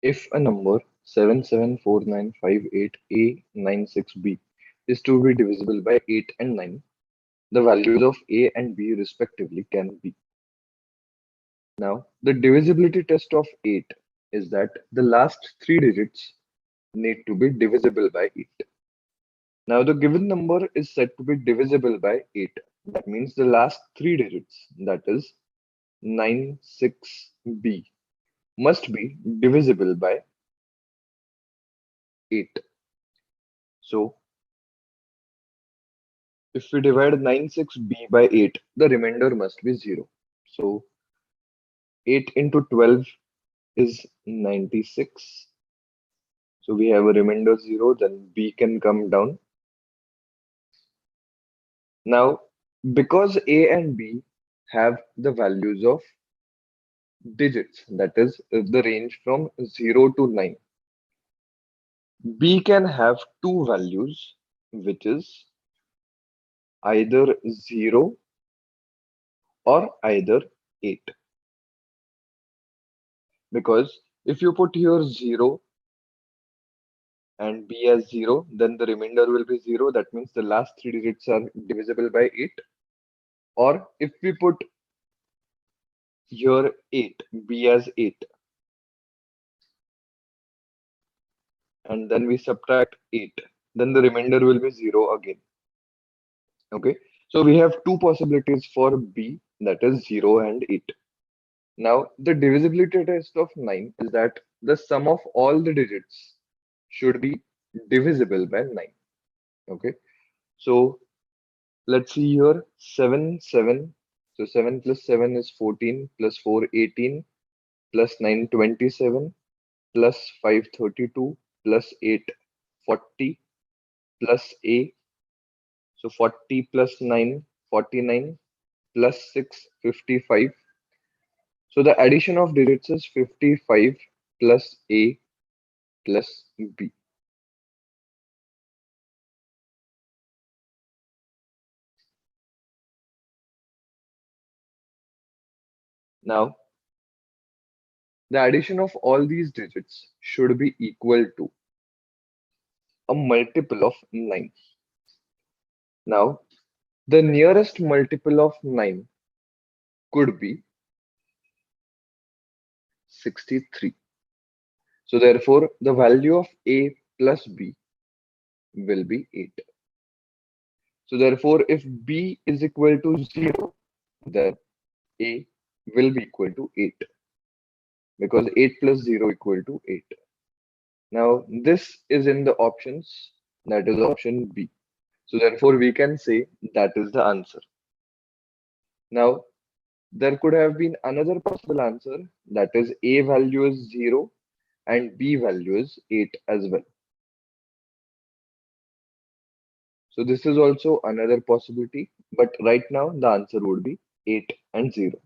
If a number 774958A96B is to be divisible by 8 and 9, the values of A and B respectively can be. Now, the divisibility test of 8 is that the last three digits need to be divisible by 8. Now, the given number is said to be divisible by 8. That means the last three digits, that is 96B, must be divisible by 8. So, if we divide 96B by 8, the remainder must be 0. So, 8 into 12 is 96. So, we have a remainder 0, then B can come down. Now, because A and B have the values of digits, that is the range from 0 to 9, B can have two values, which is either 0 or either 8. Because if you put here 0 and B as 0, then the remainder will be 0. That means the last three digits are divisible by 8. Or if we put here 8, B as 8, and then we subtract 8, then the remainder will be 0 again. Okay, so we have two possibilities for B, that is 0 and 8. Now, the divisibility test of 9 is that the sum of all the digits should be divisible by 9. Okay, so let's see here 7, 7. So 7 plus 7 is 14, plus 4, 18, plus 9, 27, plus 5, 32, plus 8, 40, plus A. So 40 plus 9, 49, plus 6, 55. So the addition of digits is 55 plus A plus B. Now, the addition of all these digits should be equal to a multiple of 9. Now, the nearest multiple of 9 could be 63. So therefore, the value of A plus B will be 8. So therefore, if B is equal to 0, then A will be equal to 8, because 8 plus 0 equal to 8. Now, this is in the options, that is option B. So therefore, we can say that is the answer. Now, there could have been another possible answer, that is A value is 0 and B value is 8 as well. So this is also another possibility, but right now the answer would be 8 and 0.